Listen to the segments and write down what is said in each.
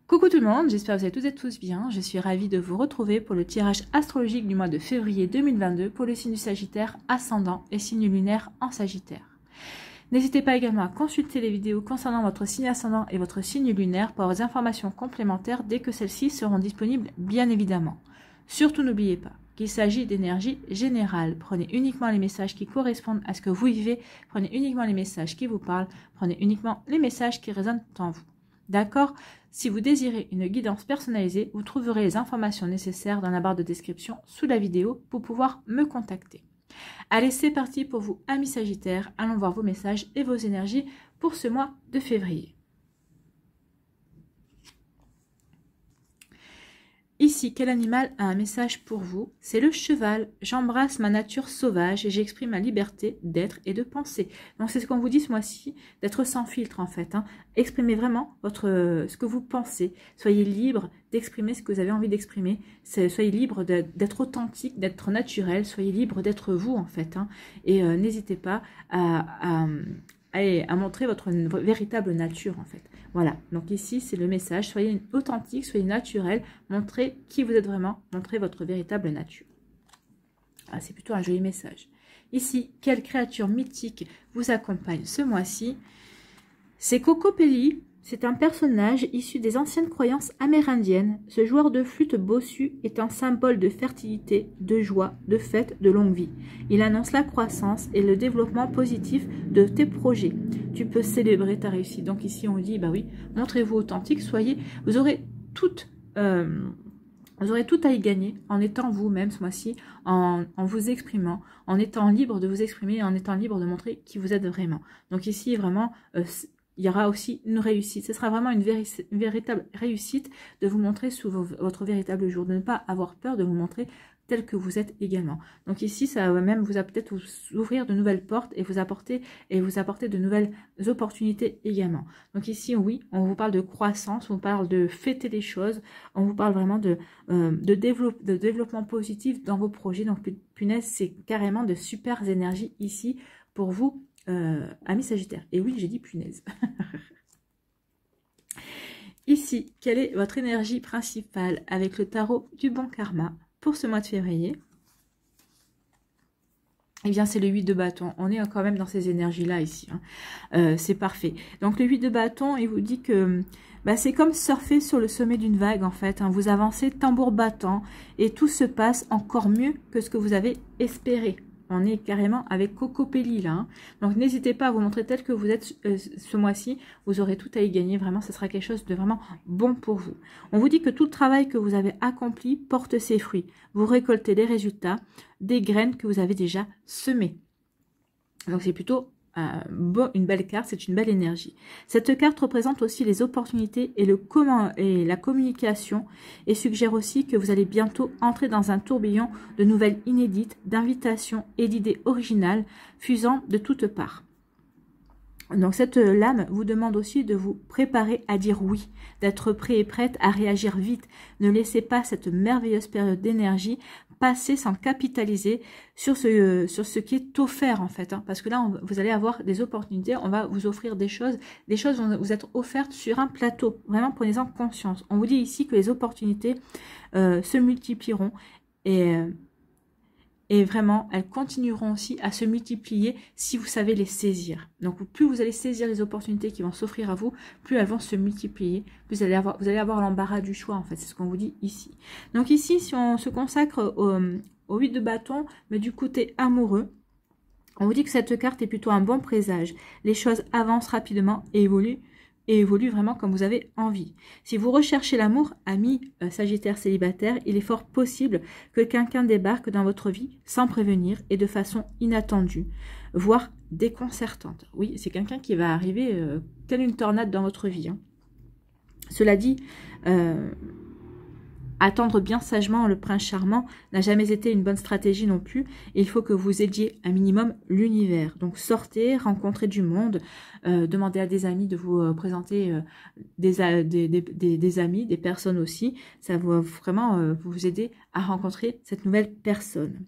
Coucou tout le monde, j'espère que vous allez toutes et tous bien. Je suis ravie de vous retrouver pour le tirage astrologique du mois de février 2022 pour le signe du Sagittaire ascendant et signe lunaire en Sagittaire. N'hésitez pas également à consulter les vidéos concernant votre signe ascendant et votre signe lunaire pour avoir des informations complémentaires dès que celles-ci seront disponibles, bien évidemment. Surtout n'oubliez pas qu'il s'agit d'énergie générale. Prenez uniquement les messages qui correspondent à ce que vous vivez, prenez uniquement les messages qui vous parlent, prenez uniquement les messages qui résonnent en vous. D'accord? Si vous désirez une guidance personnalisée, vous trouverez les informations nécessaires dans la barre de description sous la vidéo pour pouvoir me contacter. Allez, c'est parti pour vous, amis Sagittaires. Allons voir vos messages et vos énergies pour ce mois de février. Ici, quel animal a un message pour vous? C'est le cheval. J'embrasse ma nature sauvage et j'exprime ma liberté d'être et de penser. Donc c'est ce qu'on vous dit ce mois-ci, d'être sans filtre en fait. Exprimez vraiment ce que vous pensez. Soyez libre d'exprimer ce que vous avez envie d'exprimer. Soyez libre d'être authentique, d'être naturel. Soyez libre d'être vous en fait. Et n'hésitez pas à montrer votre véritable nature en fait. Voilà, donc ici c'est le message, soyez authentique, soyez naturel, montrez qui vous êtes vraiment, montrez votre véritable nature. Ah, c'est plutôt un joli message. Ici, quelle créature mythique vous accompagne ce mois-ci? C'est Kokopelli. C'est un personnage issu des anciennes croyances amérindiennes. Ce joueur de flûte bossu est un symbole de fertilité, de joie, de fête, de longue vie. Il annonce la croissance et le développement positif de tes projets. Tu peux célébrer ta réussite. Donc ici on dit, bah oui, montrez-vous authentique, soyez, vous aurez tout à y gagner en étant vous-même ce mois-ci, en vous exprimant, en étant libre de vous exprimer, en étant libre de montrer qui vous êtes vraiment. Donc ici vraiment... il y aura aussi une réussite. Ce sera vraiment une véritable réussite de vous montrer sous votre véritable jour, de ne pas avoir peur de vous montrer tel que vous êtes également. Donc ici, ça va même vous peut-être ouvrir de nouvelles portes et vous apporter de nouvelles opportunités également. Donc ici, oui, on vous parle de croissance, on vous parle de fêter les choses, on vous parle vraiment de développement positif dans vos projets. Donc punaise, c'est carrément de super énergies ici pour vous, amis Sagittaire. Et oui, j'ai dit punaise. Ici, quelle est votre énergie principale avec le tarot du bon karma pour ce mois de février? Eh bien, c'est le 8 de bâton. On est quand même dans ces énergies-là ici. C'est parfait. Donc, le 8 de bâton, il vous dit que c'est comme surfer sur le sommet d'une vague, en fait. Vous avancez tambour battant et tout se passe encore mieux que ce que vous avez espéré. On est carrément avec Kokopelli là. Donc n'hésitez pas à vous montrer tel que vous êtes ce mois-ci. Vous aurez tout à y gagner. Vraiment, ce sera quelque chose de vraiment bon pour vous. On vous dit que tout le travail que vous avez accompli porte ses fruits. Vous récoltez les résultats des graines que vous avez déjà semées. Donc c'est plutôt une belle carte, c'est une belle énergie. Cette carte représente aussi les opportunités et la communication et suggère aussi que vous allez bientôt entrer dans un tourbillon de nouvelles inédites, d'invitations et d'idées originales fusant de toutes parts. Donc cette lame vous demande aussi de vous préparer à dire oui, d'être prêt et prête à réagir vite. Ne laissez pas cette merveilleuse période d'énergie passer sans capitaliser sur ce qui est offert en fait. Parce que là, vous allez avoir des opportunités, on va vous offrir des choses vont vous être offertes sur un plateau. Vraiment, prenez-en conscience. On vous dit ici que les opportunités se multiplieront et vraiment, elles continueront aussi à se multiplier si vous savez les saisir. Donc, plus vous allez saisir les opportunités qui vont s'offrir à vous, plus elles vont se multiplier. Plus vous allez avoir l'embarras du choix, en fait. C'est ce qu'on vous dit ici. Donc ici, si on se consacre au 8 de bâton, mais du côté amoureux, on vous dit que cette carte est plutôt un bon présage. Les choses avancent rapidement et évolue vraiment comme vous avez envie. Si vous recherchez l'amour, ami Sagittaire célibataire, il est fort possible que quelqu'un débarque dans votre vie sans prévenir et de façon inattendue, voire déconcertante. Oui, c'est quelqu'un qui va arriver telle une tornade dans votre vie. Cela dit, attendre bien sagement le prince charmant n'a jamais été une bonne stratégie non plus. Il faut que vous aidiez un minimum l'univers. Donc sortez, rencontrez du monde, demandez à des amis de vous présenter des amis, des personnes aussi. Ça va vraiment vous aider à rencontrer cette nouvelle personne.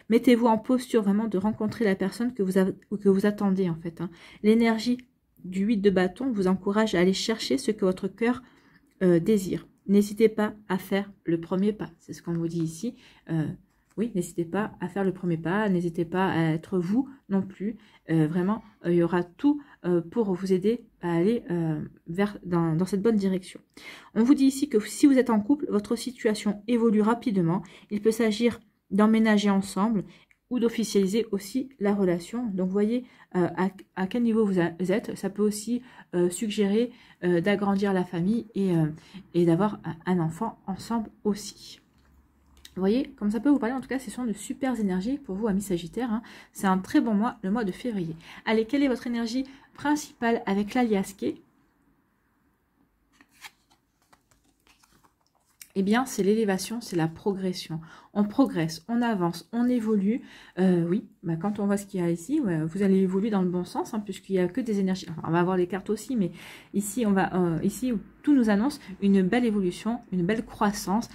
Mettez-vous en posture vraiment de rencontrer la personne que vous attendez en fait. L'énergie du 8 de bâton vous encourage à aller chercher ce que votre cœur désire. N'hésitez pas à faire le premier pas. C'est ce qu'on vous dit ici. Oui, n'hésitez pas à faire le premier pas. N'hésitez pas à être vous non plus. Vraiment, il y aura tout pour vous aider à aller dans cette bonne direction. On vous dit ici que si vous êtes en couple, votre situation évolue rapidement. Il peut s'agir d'emménager ensemble ou d'officialiser aussi la relation. Donc, vous voyez à quel niveau vous êtes. Ça peut aussi suggérer d'agrandir la famille et d'avoir un enfant ensemble aussi. Vous voyez, comme ça peut vous parler, en tout cas, ce sont de super énergies pour vous, amis Sagittaires. Hein. C'est un très bon mois, le mois de février. Allez, quelle est votre énergie principale avec l'Aliasqué? Eh bien, c'est l'élévation, c'est la progression. On progresse, on avance, on évolue. Oui, bah, quand on voit ce qu'il y a ici, ouais, vous allez évoluer dans le bon sens, hein, puisqu'il n'y a que des énergies. Enfin, on va avoir les cartes aussi, mais ici, ici tout nous annonce une belle évolution, une belle croissance.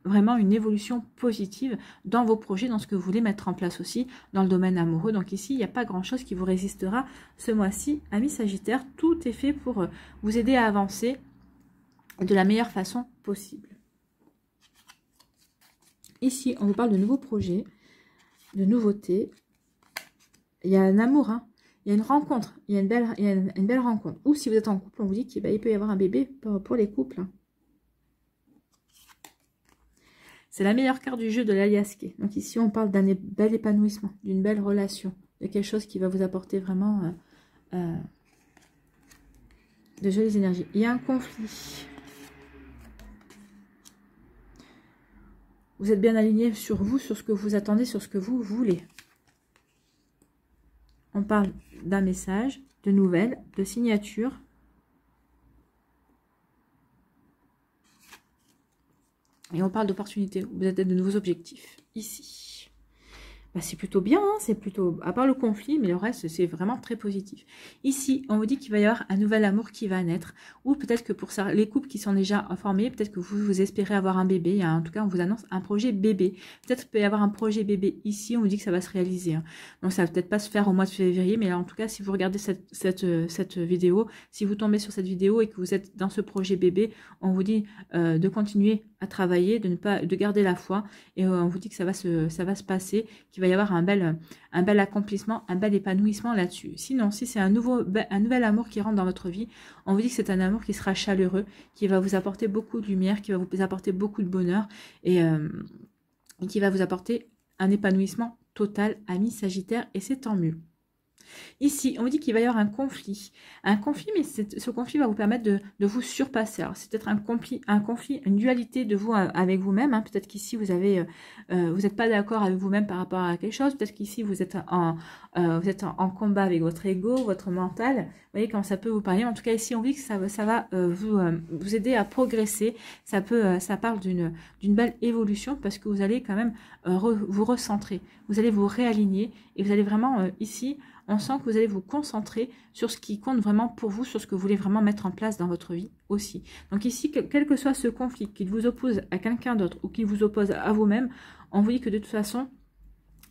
Vraiment une évolution positive dans vos projets, dans ce que vous voulez mettre en place aussi dans le domaine amoureux. Donc ici, il n'y a pas grand-chose qui vous résistera ce mois-ci, amis Sagittaires. Tout est fait pour vous aider à avancer de la meilleure façon possible. Ici, on vous parle de nouveaux projets, de nouveautés. Il y a un amour, hein. Il y a une rencontre, il y a une belle rencontre. Ou si vous êtes en couple, on vous dit qu'il peut y avoir un bébé pour les couples, hein. C'est la meilleure carte du jeu de l'Aliasqué. Donc ici, on parle d'un bel épanouissement, d'une belle relation, de quelque chose qui va vous apporter vraiment de jolies énergies. Il y a un conflit. Vous êtes bien aligné sur vous, sur ce que vous attendez, sur ce que vous voulez. On parle d'un message, de nouvelles, de signature. Et on parle d'opportunités, vous êtes de nouveaux objectifs. Ici, bah, c'est plutôt bien, hein, c'est plutôt, à part le conflit, mais le reste, c'est vraiment très positif. Ici, on vous dit qu'il va y avoir un nouvel amour qui va naître, ou peut-être que pour ça, les couples qui sont déjà formés, peut-être que vous espérez avoir un bébé, hein, en tout cas, on vous annonce un projet bébé. Peut-être qu'il peut y avoir un projet bébé ici, on vous dit que ça va se réaliser. Hein. Donc, ça va peut-être pas se faire au mois de février, mais là, en tout cas, si vous regardez cette vidéo, si vous tombez sur cette vidéo et que vous êtes dans ce projet bébé, on vous dit de continuer à travailler, de garder la foi, et on vous dit que ça va se passer, qu'il va y avoir un bel accomplissement, un bel épanouissement là-dessus. Sinon, si c'est un nouvel amour qui rentre dans votre vie, on vous dit que c'est un amour qui sera chaleureux, qui va vous apporter beaucoup de lumière, qui va vous apporter beaucoup de bonheur, et qui va vous apporter un épanouissement total, amis Sagittaire, et c'est tant mieux. Ici, on vous dit qu'il va y avoir un conflit. Un conflit, mais ce conflit va vous permettre de vous surpasser. Alors, c'est peut-être un conflit, une dualité de vous avec vous-même. Hein. Peut-être qu'ici, vous n'êtes pas d'accord avec vous-même par rapport à quelque chose. Peut-être qu'ici, vous êtes en combat avec votre ego, votre mental. Vous voyez comment ça peut vous parler. En tout cas, ici, on dit que ça va vous aider à progresser. Ça parle d'une belle évolution parce que vous allez quand même vous recentrer. Vous allez vous réaligner et vous allez vraiment, ici, on sent que vous allez vous concentrer sur ce qui compte vraiment pour vous, sur ce que vous voulez vraiment mettre en place dans votre vie aussi. Donc ici, quel que soit ce conflit, qu'il vous oppose à quelqu'un d'autre ou qu'il vous oppose à vous-même, on vous dit que de toute façon,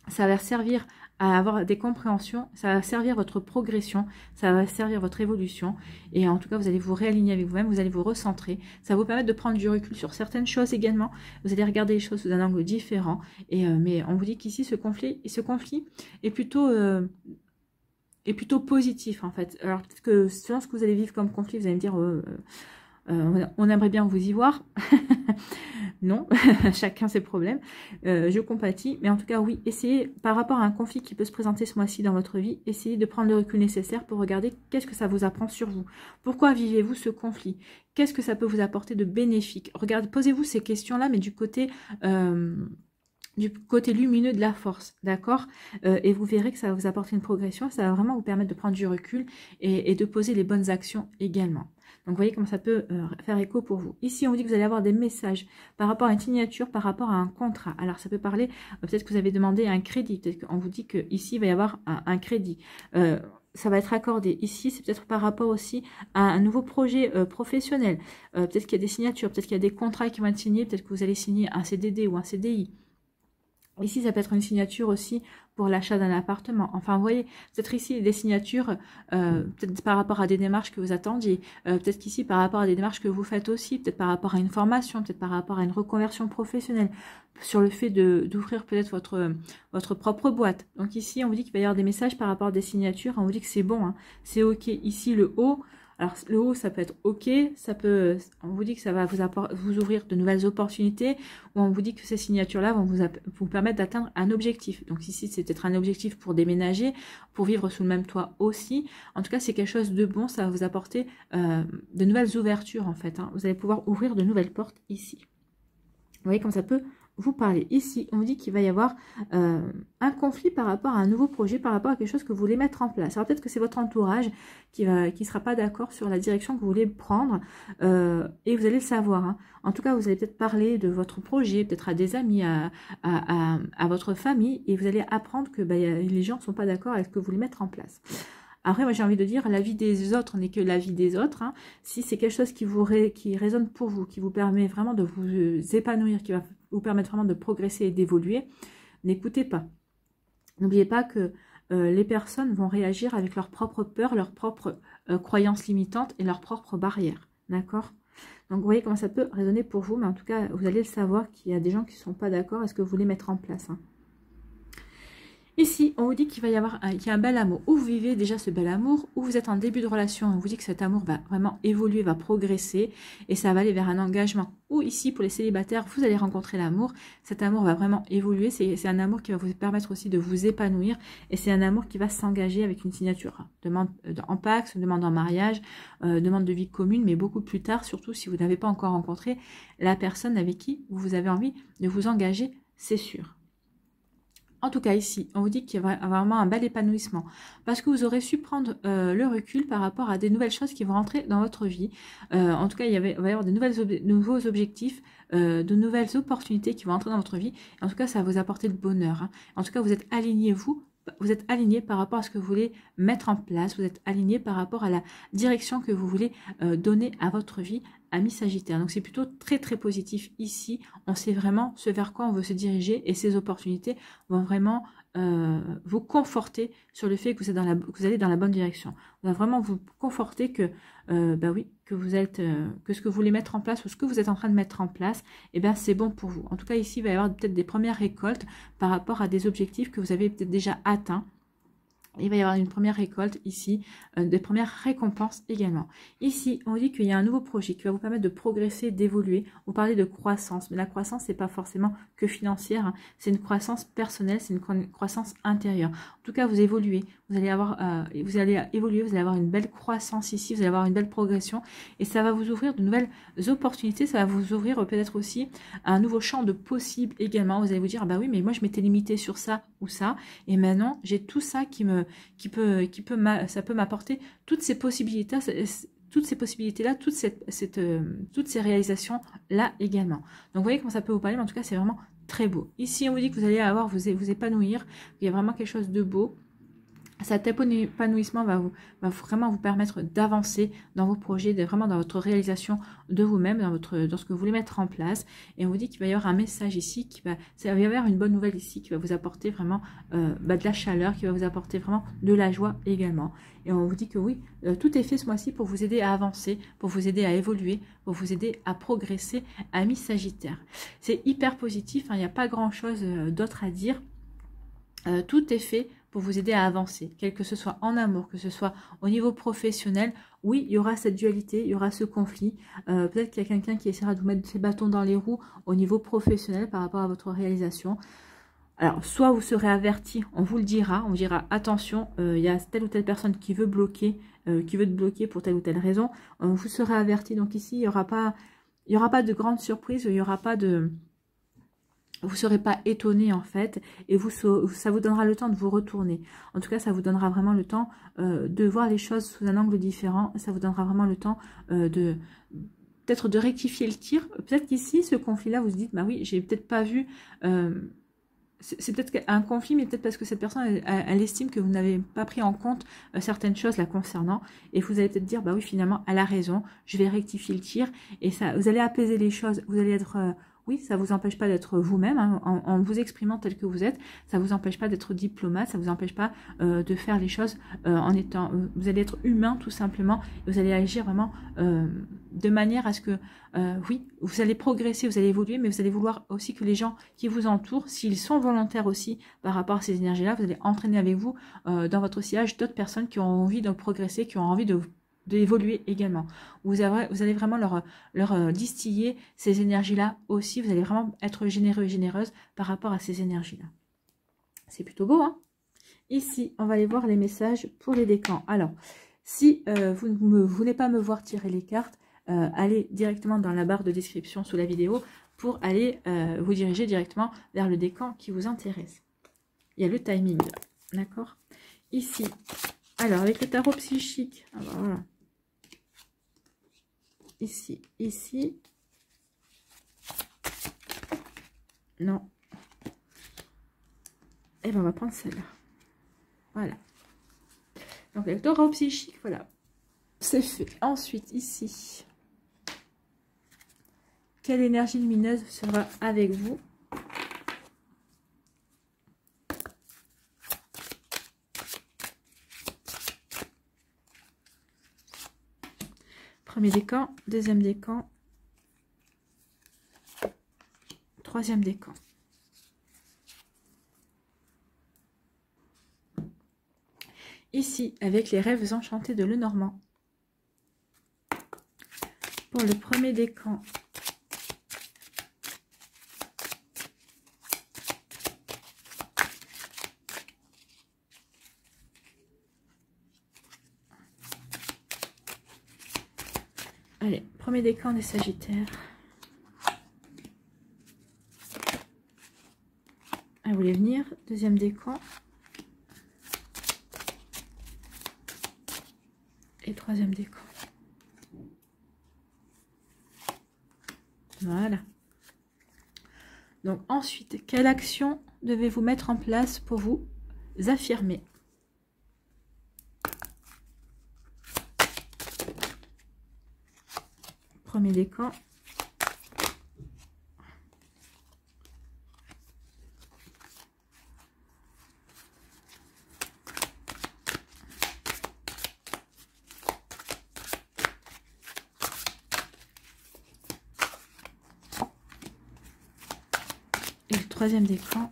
ça va servir à avoir des compréhensions, ça va servir votre progression, ça va servir votre évolution. Et en tout cas, vous allez vous réaligner avec vous-même, vous allez vous recentrer. Ça va vous permettre de prendre du recul sur certaines choses également. Vous allez regarder les choses sous un angle différent. Mais on vous dit qu'ici, ce conflit est plutôt positif en fait. Alors peut-être que selon ce que vous allez vivre comme conflit, vous allez me dire on aimerait bien vous y voir. Non, chacun ses problèmes. Je compatis, mais en tout cas oui, essayez par rapport à un conflit qui peut se présenter ce mois-ci dans votre vie, essayez de prendre le recul nécessaire pour regarder qu'est-ce que ça vous apprend sur vous. Pourquoi vivez-vous ce conflit? Qu'est-ce que ça peut vous apporter de bénéfique? Regardez, posez-vous ces questions-là, mais du côté lumineux de la force, d'accord, et vous verrez que ça va vous apporter une progression, ça va vraiment vous permettre de prendre du recul et de poser les bonnes actions également. Donc, vous voyez comment ça peut faire écho pour vous. Ici, on dit que vous allez avoir des messages par rapport à une signature, par rapport à un contrat. Alors, ça peut parler, peut-être que vous avez demandé un crédit, peut-être qu'on vous dit qu'ici, il va y avoir un crédit. Ça va être accordé. Ici, c'est peut-être par rapport aussi à un nouveau projet professionnel. Peut-être qu'il y a des signatures, peut-être qu'il y a des contrats qui vont être signés, peut-être que vous allez signer un CDD ou un CDI. Ici, ça peut être une signature aussi pour l'achat d'un appartement. Enfin, vous voyez, peut-être ici des signatures, peut-être par rapport à des démarches que vous attendiez, peut-être qu'ici par rapport à des démarches que vous faites aussi, peut-être par rapport à une formation, peut-être par rapport à une reconversion professionnelle, sur le fait d'ouvrir peut-être votre propre boîte. Donc ici, on vous dit qu'il va y avoir des messages par rapport à des signatures, on vous dit que c'est bon, hein, c'est ok. Ici, le haut. Alors, le haut, ça peut être OK, on vous dit que ça va vous ouvrir de nouvelles opportunités, ou on vous dit que ces signatures-là vont vous permettre d'atteindre un objectif. Donc ici, c'est peut-être un objectif pour déménager, pour vivre sous le même toit aussi. En tout cas, c'est quelque chose de bon, ça va vous apporter de nouvelles ouvertures, en fait. Hein. Vous allez pouvoir ouvrir de nouvelles portes ici. Vous voyez comme ça peut vous parler. Ici, on dit qu'il va y avoir un conflit par rapport à un nouveau projet, par rapport à quelque chose que vous voulez mettre en place. Alors peut-être que c'est votre entourage qui sera pas d'accord sur la direction que vous voulez prendre et vous allez le savoir. Hein. En tout cas, vous allez peut-être parler de votre projet, peut-être à des amis, à votre famille, et vous allez apprendre que les gens ne sont pas d'accord avec ce que vous voulez mettre en place. Après, moi, j'ai envie de dire, la vie des autres n'est que la vie des autres. Hein. Si c'est quelque chose qui résonne pour vous, qui vous permet vraiment de vous épanouir, qui va vous permettre vraiment de progresser et d'évoluer, n'écoutez pas. N'oubliez pas que les personnes vont réagir avec leurs propres peurs, leurs propres croyances limitantes et leurs propres barrières. D'accord ? Donc, vous voyez comment ça peut résonner pour vous, mais en tout cas, vous allez le savoir qu'il y a des gens qui ne sont pas d'accord à ce que vous voulez mettre en place. Hein. Ici, on vous dit qu'il va y avoir un bel amour. Ou vous vivez déjà ce bel amour, ou vous êtes en début de relation. On vous dit que cet amour va vraiment évoluer, va progresser, et ça va aller vers un engagement. Ou ici, pour les célibataires, vous allez rencontrer l'amour. Cet amour va vraiment évoluer. C'est un amour qui va vous permettre aussi de vous épanouir. Et c'est un amour qui va s'engager avec une signature. Demande en Pax, demande en mariage, demande de vie commune, mais beaucoup plus tard, surtout si vous n'avez pas encore rencontré la personne avec qui vous avez envie de vous engager, c'est sûr. En tout cas, ici, on vous dit qu'il y a vraiment un bel épanouissement parce que vous aurez su prendre le recul par rapport à des nouvelles choses qui vont rentrer dans votre vie. En tout cas, il va y avoir de nouveaux objectifs, de nouvelles opportunités qui vont entrer dans votre vie. En tout cas, ça va vous apporter le bonheur. Hein. En tout cas, vous êtes aligné, vous êtes aligné par rapport à ce que vous voulez mettre en place. Vous êtes aligné par rapport à la direction que vous voulez donner à votre vie. Amis Sagittaire. Donc c'est plutôt très très positif ici. On sait vraiment ce vers quoi on veut se diriger et ces opportunités vont vraiment vous conforter sur le fait que vous allez dans la bonne direction. On va vraiment vous conforter que oui, que vous êtes que ce que vous voulez mettre en place ou ce que vous êtes en train de mettre en place, c'est bon pour vous. En tout cas ici il va y avoir peut-être des premières récoltes par rapport à des objectifs que vous avez peut-être déjà atteints. Il va y avoir une première récolte ici, des premières récompenses également. Ici, on dit qu'il y a un nouveau projet qui va vous permettre de progresser, d'évoluer. Vous parlez de croissance, mais la croissance, c'est pas forcément que financière. Hein. C'est une croissance personnelle, c'est une croissance intérieure. En tout cas, vous évoluez, vous allez évoluer, vous allez avoir une belle croissance ici, vous allez avoir une belle progression. Et ça va vous ouvrir de nouvelles opportunités, ça va vous ouvrir peut-être aussi un nouveau champ de possibles également. Vous allez vous dire, oui, mais moi, je m'étais limitée sur ça ou ça. Et maintenant, j'ai tout ça ça peut m'apporter toutes ces possibilités, toutes ces réalisations-là également. Donc, vous voyez comment ça peut vous parler, mais en tout cas, c'est vraiment très beau. Ici, on vous dit que vous allez vous épanouir, il y a vraiment quelque chose de beau. Cet épanouissement va vraiment vous permettre d'avancer dans vos projets, vraiment dans votre réalisation de vous-même, dans ce que vous voulez mettre en place. Et on vous dit qu'il va y avoir un message ici, il va y avoir une bonne nouvelle ici qui va vous apporter vraiment de la chaleur, qui va vous apporter vraiment de la joie également. Et on vous dit que oui, tout est fait ce mois-ci pour vous aider à avancer, pour vous aider à évoluer, pour vous aider à progresser, amis Sagittaire. C'est hyper positif, hein, il n'y a pas grand-chose d'autre à dire. Tout est fait pour vous aider à avancer, quel que ce soit en amour, que ce soit au niveau professionnel. Oui, il y aura cette dualité, il y aura ce conflit. Peut-être qu'il y a quelqu'un qui essaiera de vous mettre ses bâtons dans les roues au niveau professionnel par rapport à votre réalisation. Alors, soit vous serez averti, on vous le dira, on dira attention, il y a telle ou telle personne qui veut te bloquer pour telle ou telle raison. Vous serez averti, donc ici, il n'y aura pas de grande surprise, il n'y aura pas de... Vous ne serez pas étonné en fait et ça vous donnera le temps de vous retourner. En tout cas, ça vous donnera vraiment le temps de voir les choses sous un angle différent. Ça vous donnera vraiment le temps peut-être de rectifier le tir. Peut-être qu'ici, ce conflit-là, vous vous dites, oui, j'ai peut-être pas vu... c'est peut-être un conflit, mais peut-être parce que cette personne, elle estime que vous n'avez pas pris en compte certaines choses la concernant. Et vous allez peut-être dire, oui, finalement, elle a raison, je vais rectifier le tir. Et ça, vous allez apaiser les choses, vous allez être Oui, ça ne vous empêche pas d'être vous-même, hein, en vous exprimant tel que vous êtes. Ça ne vous empêche pas d'être diplomate, ça ne vous empêche pas de faire les choses en étant... vous allez être humain tout simplement. Et vous allez agir vraiment de manière à ce que, oui, vous allez progresser, vous allez évoluer, mais vous allez vouloir aussi que les gens qui vous entourent, s'ils sont volontaires aussi par rapport à ces énergies-là, vous allez entraîner avec vous dans votre sillage d'autres personnes qui ont envie de progresser, qui ont envie d'évoluer également. Vous allez vraiment leur distiller ces énergies-là aussi. Vous allez vraiment être généreux et généreuse par rapport à ces énergies-là. C'est plutôt beau, hein? Ici, on va aller voir les messages pour les décans. Alors, si vous ne voulez pas me voir tirer les cartes, allez directement dans la barre de description sous la vidéo pour aller vous diriger directement vers le décan qui vous intéresse. Il y a le timing, d'accord? Ici, alors avec le tarot psychique, alors voilà. Ici, ici. Non. Et bien, on va prendre celle-là. Voilà. Donc, avec le tarot psychique, voilà. C'est fait. Ensuite, ici. Quelle énergie lumineuse sera avec vous? Premier décan, deuxième décan, troisième décan. Ici, avec les rêves enchantés de Lenormand. Pour le premier décan, allez, premier décan des Sagittaires. Elle voulait venir. Deuxième décan. Et troisième décan. Voilà. Donc ensuite, quelle action devez-vous mettre en place pour vous affirmer? Premier décan. Et le troisième décan.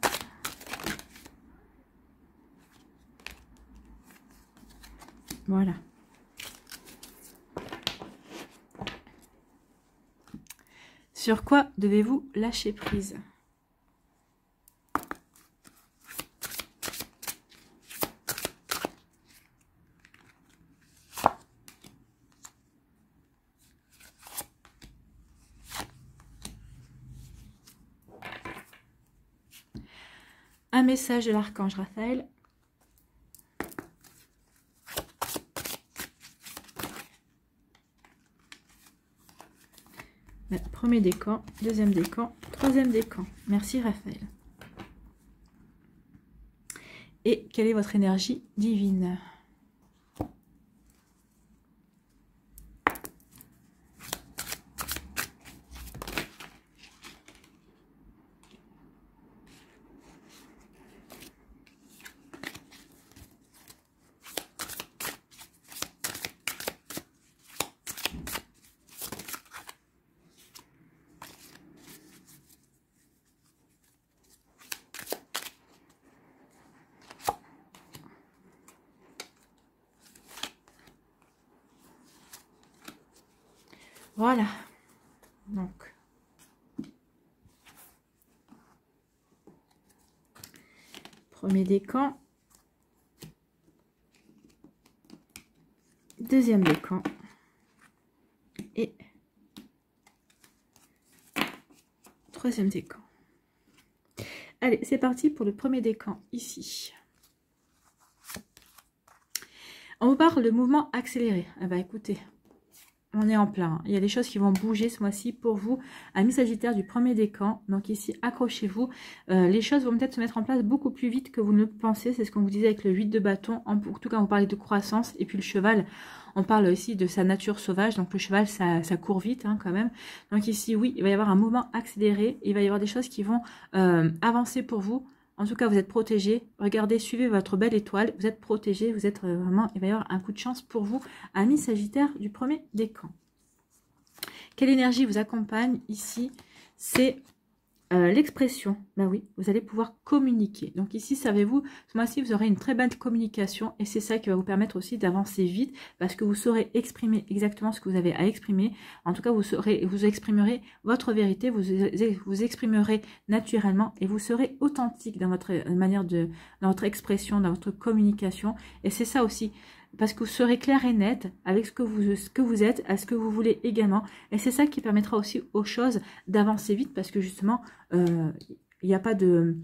Voilà. Sur quoi devez-vous lâcher prise? Un message de l'archange Raphaël. Premier décan, deuxième décan, troisième décan. Merci Raphaël. Et quelle est votre énergie divine? Voilà. Donc, premier décan, deuxième décan et troisième décan. Allez, c'est parti pour le premier décan ici. On vous parle de mouvement accéléré. Ah bah écoutez, on est en plein. Il y a des choses qui vont bouger ce mois-ci pour vous. Amis Sagittaire du premier décan. Donc ici, accrochez-vous. Les choses vont peut-être se mettre en place beaucoup plus vite que vous ne le pensez. C'est ce qu'on vous disait avec le 8 de bâton. En tout cas, on parlait de croissance. Et puis le cheval, on parle aussi de sa nature sauvage. Donc le cheval, ça court vite hein, quand même. Donc ici, oui, il va y avoir un mouvement accéléré. Il va y avoir des choses qui vont avancer pour vous. En tout cas, vous êtes protégé. Regardez, suivez votre belle étoile. Vous êtes protégé. Vous êtes vraiment... Il va y avoir un coup de chance pour vous, amis Sagittaire du premier décan. Quelle énergie vous accompagne ici? C'est l'expression. Ben oui, vous allez pouvoir communiquer. Donc ici, savez-vous, ce mois-ci, vous aurez une très belle communication. Et c'est ça qui va vous permettre aussi d'avancer vite. Parce que vous saurez exprimer exactement ce que vous avez à exprimer. En tout cas, vous exprimerez votre vérité. Vous exprimerez naturellement. Et vous serez authentique dans votre manière dans votre expression, dans votre communication. Et c'est ça aussi. Parce que vous serez clair et net avec ce que vous êtes, à ce que vous voulez également. Et c'est ça qui permettra aussi aux choses d'avancer vite parce que justement, il n'y a pas de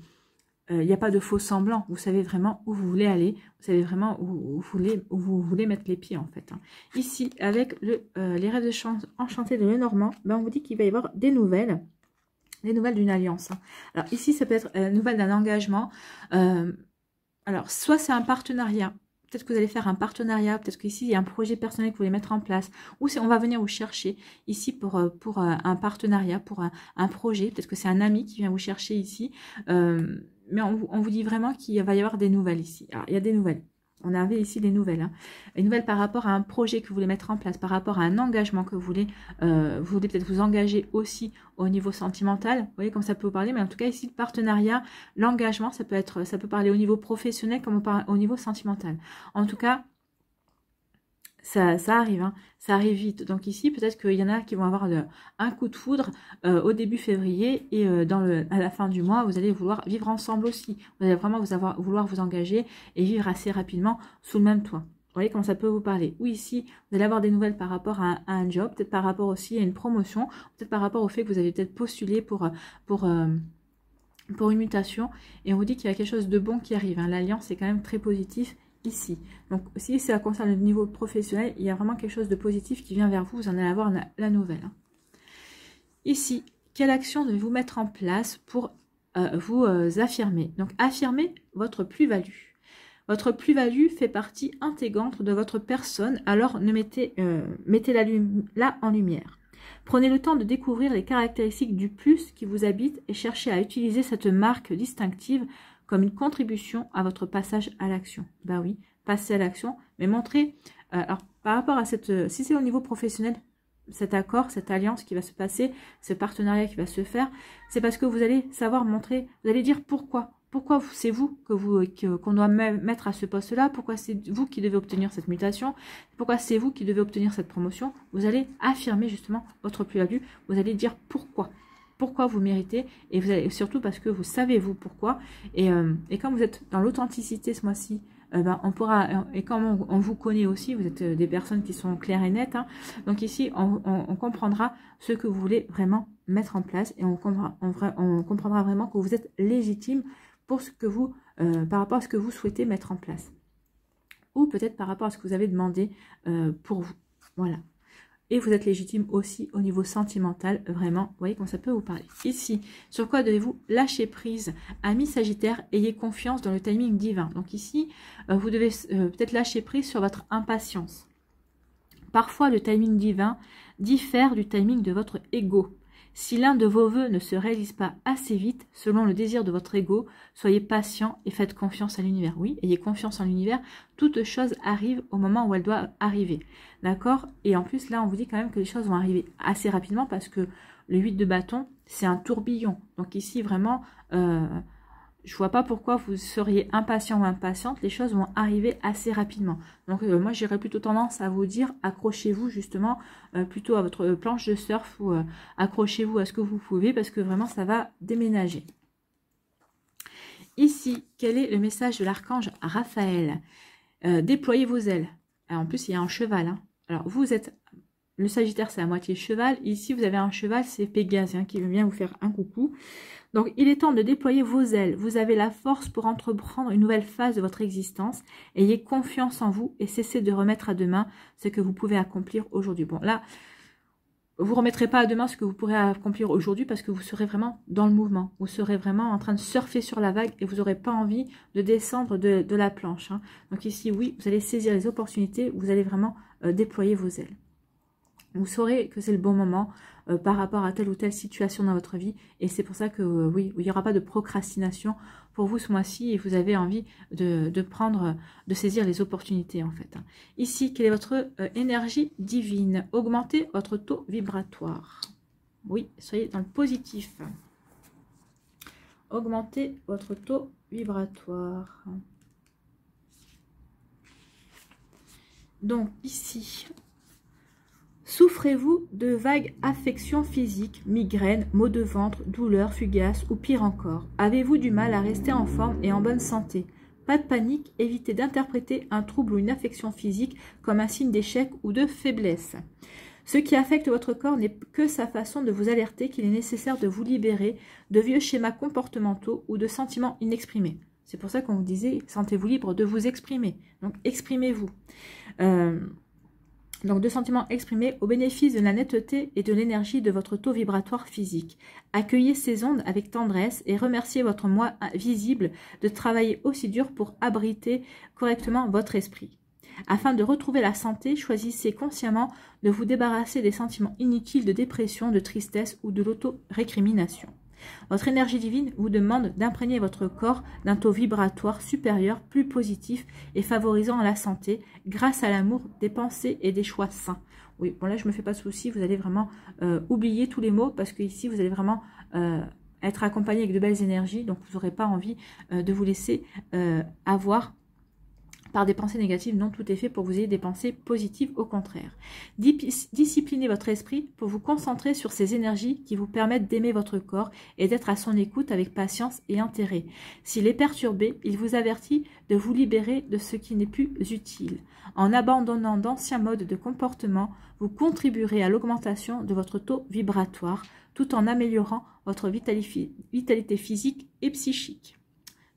faux semblants. Vous savez vraiment où vous voulez aller. Vous savez vraiment où vous voulez mettre les pieds en fait. Ici, avec les rêves de chance enchantés de Lenormand, ben on vous dit qu'il va y avoir des nouvelles. Des nouvelles d'une alliance. Alors ici, ça peut être une nouvelle d'un engagement. Alors, soit c'est un partenariat. Peut-être que vous allez faire un partenariat, peut-être qu'ici, il y a un projet personnel que vous voulez mettre en place. Ou on va venir vous chercher ici pour un partenariat, pour un projet. Peut-être que c'est un ami qui vient vous chercher ici. Mais on vous dit vraiment qu'il va y avoir des nouvelles ici. Alors, il y a des nouvelles. On avait ici des nouvelles. Hein. Une nouvelle par rapport à un projet que vous voulez mettre en place, par rapport à un engagement que vous voulez peut-être vous engager aussi au niveau sentimental. Vous voyez comme ça peut vous parler, mais en tout cas ici le partenariat, l'engagement, ça peut parler au niveau professionnel comme au niveau sentimental. En tout cas, ça arrive, hein. Ça arrive vite. Donc ici, peut-être qu'il y en a qui vont avoir un coup de foudre au début février et à la fin du mois, vous allez vouloir vivre ensemble aussi. Vous allez vraiment vouloir vous engager et vivre assez rapidement sous le même toit. Vous voyez comment ça peut vous parler. Ou ici, vous allez avoir des nouvelles par rapport à un job, peut-être par rapport aussi à une promotion, peut-être par rapport au fait que vous avez peut-être postulé pour une mutation. Et on vous dit qu'il y a quelque chose de bon qui arrive. Hein. L'alliance est quand même très positif ici. Donc, si ça concerne le niveau professionnel, il y a vraiment quelque chose de positif qui vient vers vous. Vous en allez avoir la nouvelle. Hein. Ici, quelle action devez-vous mettre en place pour vous affirmer? Donc, affirmer votre plus-value. Votre plus-value fait partie intégrante de votre personne, alors mettez-la en lumière. Prenez le temps de découvrir les caractéristiques du plus qui vous habite et cherchez à utiliser cette marque distinctive comme une contribution à votre passage à l'action. Ben oui, passer à l'action, mais montrez, alors par rapport à si c'est au niveau professionnel, cet accord, cette alliance qui va se passer, ce partenariat qui va se faire, c'est parce que vous allez savoir montrer, vous allez dire pourquoi. Pourquoi c'est vous qu'on doit mettre à ce poste-là? Pourquoi c'est vous qui devez obtenir cette mutation? Pourquoi c'est vous qui devez obtenir cette promotion? Vous allez affirmer justement votre plus-value. Vous allez dire pourquoi. Pourquoi vous méritez. Et surtout parce que vous savez vous pourquoi. Et quand vous êtes dans l'authenticité ce mois-ci, et comme on vous connaît aussi, vous êtes des personnes qui sont claires et nettes. Hein, donc ici, on comprendra ce que vous voulez vraiment mettre en place. Et on comprendra vraiment que vous êtes légitime pour par rapport à ce que vous souhaitez mettre en place. Ou peut-être par rapport à ce que vous avez demandé pour vous. Voilà. Et vous êtes légitime aussi au niveau sentimental, vraiment. Vous voyez comment ça peut vous parler. Ici, sur quoi devez-vous lâcher prise? Amis Sagittaire, ayez confiance dans le timing divin. Donc ici, vous devez peut-être lâcher prise sur votre impatience. Parfois, le timing divin diffère du timing de votre ego. Si l'un de vos vœux ne se réalise pas assez vite, selon le désir de votre ego, soyez patient et faites confiance à l'univers. Oui, ayez confiance en l'univers. Toute chose arrive au moment où elle doit arriver. D'accord? Et en plus, là, on vous dit quand même que les choses vont arriver assez rapidement parce que le 8 de bâton, c'est un tourbillon. Donc ici, vraiment, je vois pas pourquoi vous seriez impatient ou impatiente. Les choses vont arriver assez rapidement. Donc moi, j'aurais plutôt tendance à vous dire, accrochez-vous justement plutôt à votre planche de surf ou accrochez-vous à ce que vous pouvez parce que vraiment, ça va déménager. Ici, quel est le message de l'archange Raphaël? Déployez vos ailes. Alors, en plus, il y a un cheval. Hein. Alors, vous êtes le Sagittaire, c'est à moitié cheval. Ici, vous avez un cheval, c'est Pégase, hein, qui vient vous faire un coucou. Donc, il est temps de déployer vos ailes. Vous avez la force pour entreprendre une nouvelle phase de votre existence. Ayez confiance en vous et cessez de remettre à demain ce que vous pouvez accomplir aujourd'hui. Bon, là, vous ne remettrez pas à demain ce que vous pourrez accomplir aujourd'hui parce que vous serez vraiment dans le mouvement. Vous serez vraiment en train de surfer sur la vague et vous n'aurez pas envie de descendre de la planche, hein. Donc ici, oui, vous allez saisir les opportunités. Vous allez vraiment déployer vos ailes. Vous saurez que c'est le bon moment par rapport à telle ou telle situation dans votre vie. Et c'est pour ça que, oui, il n'y aura pas de procrastination pour vous ce mois-ci. Et vous avez envie de saisir les opportunités, en fait. Ici, quelle est votre énergie divine? Augmentez votre taux vibratoire. Oui, soyez dans le positif. Augmentez votre taux vibratoire. Donc, ici... Souffrez-vous de vagues affections physiques, migraines, maux de ventre, douleurs fugaces ou pire encore? Avez-vous du mal à rester en forme et en bonne santé? Pas de panique, évitez d'interpréter un trouble ou une affection physique comme un signe d'échec ou de faiblesse. Ce qui affecte votre corps n'est que sa façon de vous alerter qu'il est nécessaire de vous libérer de vieux schémas comportementaux ou de sentiments inexprimés. C'est pour ça qu'on vous disait, sentez-vous libre de vous exprimer. Donc, exprimez-vous. Donc, de sentiments exprimés au bénéfice de la netteté et de l'énergie de votre taux vibratoire physique. Accueillez ces ondes avec tendresse et remerciez votre moi visible de travailler aussi dur pour abriter correctement votre esprit. Afin de retrouver la santé, choisissez consciemment de vous débarrasser des sentiments inutiles de dépression, de tristesse ou de l'auto-récrimination. Votre énergie divine vous demande d'imprégner votre corps d'un taux vibratoire supérieur, plus positif et favorisant la santé grâce à l'amour des pensées et des choix sains. Oui, bon là je ne me fais pas de soucis, vous allez vraiment oublier tous les mots parce que ici vous allez vraiment être accompagné avec de belles énergies, donc vous n'aurez pas envie de vous laisser avoir par des pensées négatives. Non, tout est fait pour que vous ayez des pensées positives, au contraire. Disciplinez votre esprit pour vous concentrer sur ces énergies qui vous permettent d'aimer votre corps et d'être à son écoute avec patience et intérêt. S'il est perturbé, il vous avertit de vous libérer de ce qui n'est plus utile. En abandonnant d'anciens modes de comportement, vous contribuerez à l'augmentation de votre taux vibratoire tout en améliorant votre vitalité physique et psychique.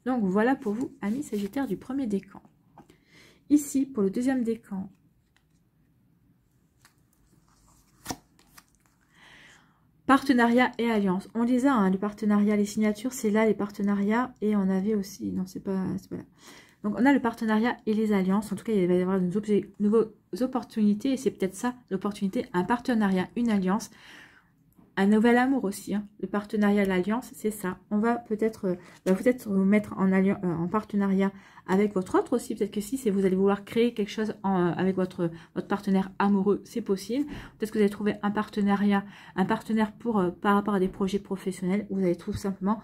Donc voilà pour vous, amis Sagittaires du premier décan. Ici, pour le deuxième décan, partenariat et alliance. On disait, hein, le partenariat, les signatures, c'est là les partenariats. Et on avait aussi, non, c'est pas là. Donc, on a le partenariat et les alliances. En tout cas, il va y avoir de nouvelles opportunités. Et c'est peut-être ça, l'opportunité, un partenariat, une alliance. Un nouvel amour aussi, hein. Le partenariat, l'alliance, c'est ça. On va peut-être vous mettre en partenariat avec votre autre aussi. Peut-être que si vous allez vouloir créer quelque chose avec votre partenaire amoureux, c'est possible. Peut-être que vous allez trouver un partenaire par rapport à des projets professionnels. Vous allez trouver simplement,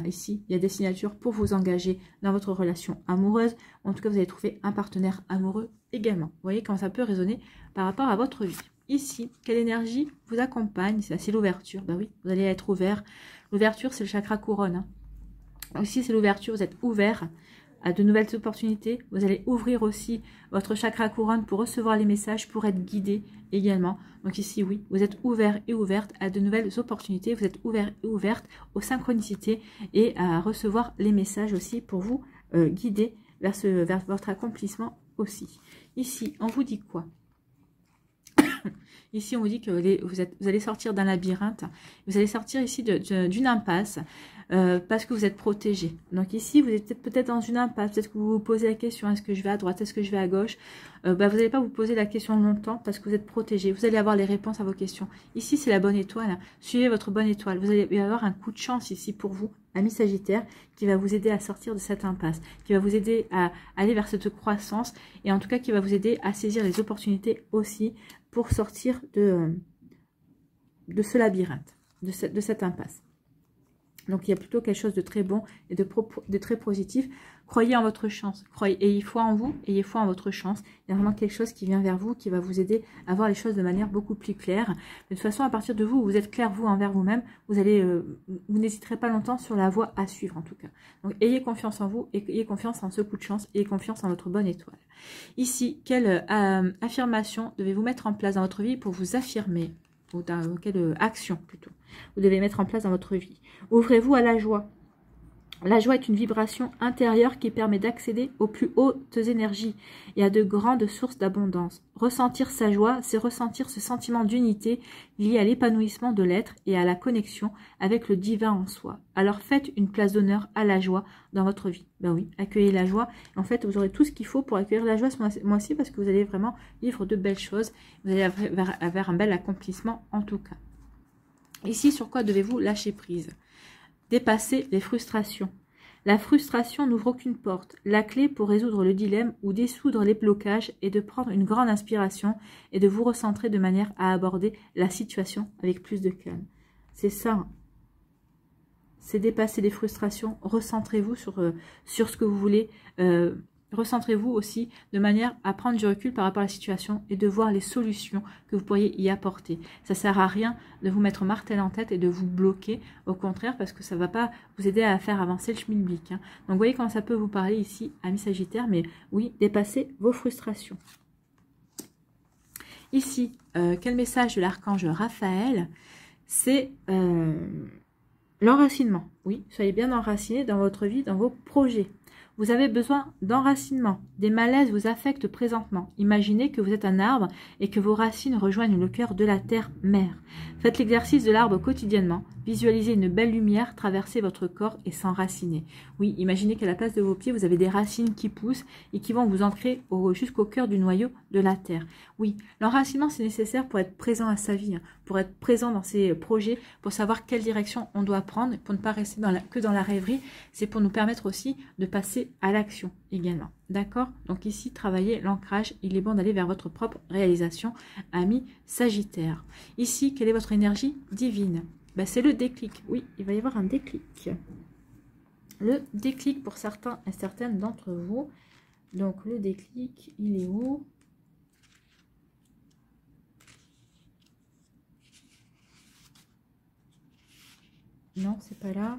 ici, il y a des signatures pour vous engager dans votre relation amoureuse. En tout cas, vous allez trouver un partenaire amoureux également. Vous voyez comment ça peut résonner par rapport à votre vie. Ici, quelle énergie vous accompagne? C'est l'ouverture. Ben oui, vous allez être ouvert. L'ouverture, c'est le chakra couronne, hein. Ici, c'est l'ouverture. Vous êtes ouvert à de nouvelles opportunités. Vous allez ouvrir aussi votre chakra couronne pour recevoir les messages, pour être guidé également. Donc ici, oui, vous êtes ouvert et ouverte à de nouvelles opportunités. Vous êtes ouvert et ouverte aux synchronicités et à recevoir les messages aussi pour vous guider vers votre accomplissement aussi. Ici, on vous dit quoi? Ici, on vous dit que vous allez sortir d'un labyrinthe. Vous allez sortir ici d'une impasse parce que vous êtes protégé. Donc ici, vous êtes peut-être dans une impasse. Peut-être que vous vous posez la question, est-ce que je vais à droite, est-ce que je vais à gauche? Vous n'allez pas vous poser la question longtemps parce que vous êtes protégé. Vous allez avoir les réponses à vos questions. Ici, c'est la bonne étoile, hein. Suivez votre bonne étoile. Vous allez avoir un coup de chance ici pour vous, ami Sagittaire, qui va vous aider à sortir de cette impasse, qui va vous aider à aller vers cette croissance et en tout cas qui va vous aider à saisir les opportunités aussi pour sortir de ce labyrinthe, de cette impasse. Donc, il y a plutôt quelque chose de très bon et de très positif. Croyez en votre chance. Ayez foi en vous, ayez foi en votre chance. Il y a vraiment quelque chose qui vient vers vous, qui va vous aider à voir les choses de manière beaucoup plus claire. De toute façon, à partir de vous, vous êtes clair, vous, envers vous-même, vous n'hésiterez pas longtemps sur la voie à suivre, en tout cas. Donc, ayez confiance en vous, ayez confiance en ce coup de chance, ayez confiance en votre bonne étoile. Ici, quelle affirmation devez-vous mettre en place dans votre vie pour vous affirmer? Ou dans quelle action, plutôt, vous devez mettre en place dans votre vie? Ouvrez-vous à la joie. La joie est une vibration intérieure qui permet d'accéder aux plus hautes énergies et à de grandes sources d'abondance. Ressentir sa joie, c'est ressentir ce sentiment d'unité lié à l'épanouissement de l'être et à la connexion avec le divin en soi. Alors faites une place d'honneur à la joie dans votre vie. Ben oui, accueillez la joie. En fait, vous aurez tout ce qu'il faut pour accueillir la joie ce mois-ci parce que vous allez vraiment vivre de belles choses. Vous allez avoir un bel accomplissement en tout cas. Ici, sur quoi devez-vous lâcher prise? Dépasser les frustrations. La frustration n'ouvre aucune porte. La clé pour résoudre le dilemme ou dissoudre les blocages est de prendre une grande inspiration et de vous recentrer de manière à aborder la situation avec plus de calme. C'est ça. C'est dépasser les frustrations. Recentrez-vous sur ce que vous voulez. Recentrez-vous aussi de manière à prendre du recul par rapport à la situation et de voir les solutions que vous pourriez y apporter. Ça ne sert à rien de vous mettre martel en tête et de vous bloquer, au contraire, parce que ça ne va pas vous aider à faire avancer le schmilblick. Donc, vous voyez comment ça peut vous parler ici, amis Sagittaire, mais oui, dépassez vos frustrations. Ici, quel message de l'archange Raphaël? C'est l'enracinement. Oui, soyez bien enracinés dans votre vie, dans vos projets. Vous avez besoin d'enracinement. Des malaises vous affectent présentement. Imaginez que vous êtes un arbre et que vos racines rejoignent le cœur de la terre-mère. Faites l'exercice de l'arbre quotidiennement. Visualisez une belle lumière traverser votre corps et s'enraciner. Oui, imaginez qu'à la place de vos pieds, vous avez des racines qui poussent et qui vont vous ancrer jusqu'au cœur du noyau de la terre. Oui, l'enracinement, c'est nécessaire pour être présent à sa vie, pour être présent dans ses projets, pour savoir quelle direction on doit prendre, pour ne pas rester que dans la rêverie. C'est pour nous permettre aussi de passer à l'action également. D'accord? Donc ici, travaillez l'ancrage. Il est bon d'aller vers votre propre réalisation, ami Sagittaire. Ici, quelle est votre énergie divine? Ben, c'est le déclic. Oui, il va y avoir un déclic. Le déclic pour certains et certaines d'entre vous. Donc, le déclic, il est où? Non, c'est pas là.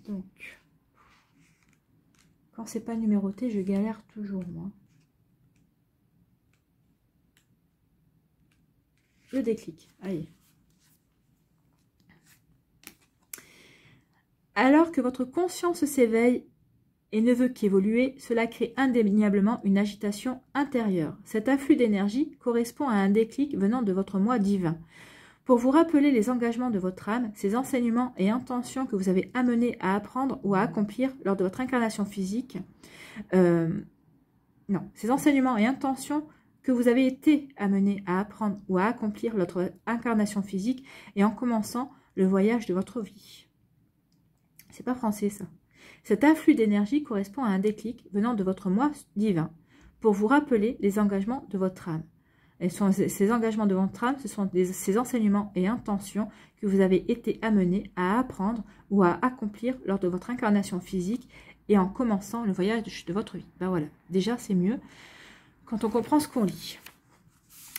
Donc, quand c'est pas numéroté, je galère toujours, moi. Le déclic. Allez. Alors que votre conscience s'éveille et ne veut qu'évoluer, cela crée indéniablement une agitation intérieure. Cet afflux d'énergie correspond à un déclic venant de votre moi divin. Pour vous rappeler les engagements de votre âme, ces enseignements et intentions que vous avez amenés à apprendre ou à accomplir lors de votre incarnation physique, ces enseignements et intentions que vous avez été amenés à apprendre ou à accomplir lors de votre incarnation physique et en commençant le voyage de votre vie. C'est pas français ça. Cet afflux d'énergie correspond à un déclic venant de votre moi divin pour vous rappeler les engagements de votre âme. Et ces engagements de votre âme, ce sont ces enseignements et intentions que vous avez été amenés à apprendre ou à accomplir lors de votre incarnation physique et en commençant le voyage de votre vie. Ben voilà, déjà c'est mieux quand on comprend ce qu'on lit.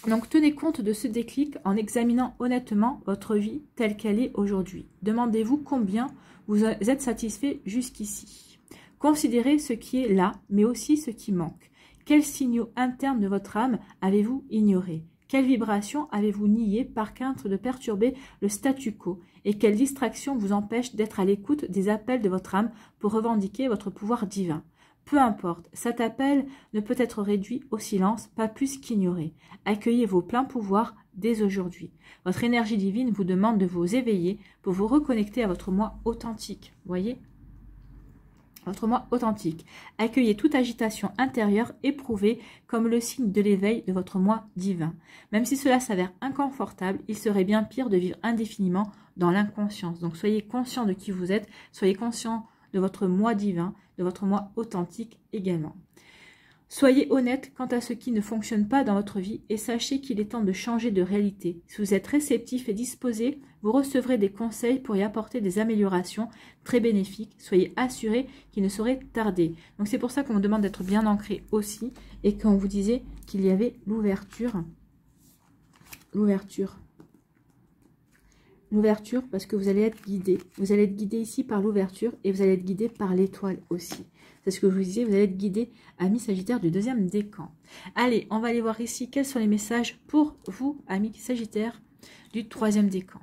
Donc tenez compte de ce déclic en examinant honnêtement votre vie telle qu'elle est aujourd'hui. Demandez-vous combien vous êtes satisfait jusqu'ici. Considérez ce qui est là, mais aussi ce qui manque. Quels signaux internes de votre âme avez-vous ignorés? Quelles vibrations avez-vous niées par crainte de perturber le statu quo? Et quelles distractions vous empêchent d'être à l'écoute des appels de votre âme pour revendiquer votre pouvoir divin? Peu importe, cet appel ne peut être réduit au silence, pas plus qu'ignoré. Accueillez vos pleins pouvoirs dès aujourd'hui. Votre énergie divine vous demande de vous éveiller pour vous reconnecter à votre moi authentique. Voyez ? Votre moi authentique. Accueillez toute agitation intérieure éprouvée comme le signe de l'éveil de votre moi divin. Même si cela s'avère inconfortable, il serait bien pire de vivre indéfiniment dans l'inconscience. Donc soyez conscient de qui vous êtes, soyez conscient de votre moi divin, de votre moi authentique également. Soyez honnête quant à ce qui ne fonctionne pas dans votre vie et sachez qu'il est temps de changer de réalité. Si vous êtes réceptif et disposé, vous recevrez des conseils pour y apporter des améliorations très bénéfiques. Soyez assurés qu'il ne saurait tarder. Donc c'est pour ça qu'on vous demande d'être bien ancré aussi et qu'on vous disait qu'il y avait l'ouverture. L'ouverture parce que vous allez être guidé. Vous allez être guidé ici par l'ouverture et vous allez être guidé par l'étoile aussi. C'est ce que je vous disais, vous allez être guidé, amis Sagittaires du deuxième décan. Allez, on va aller voir ici quels sont les messages pour vous, amis Sagittaires du troisième décan.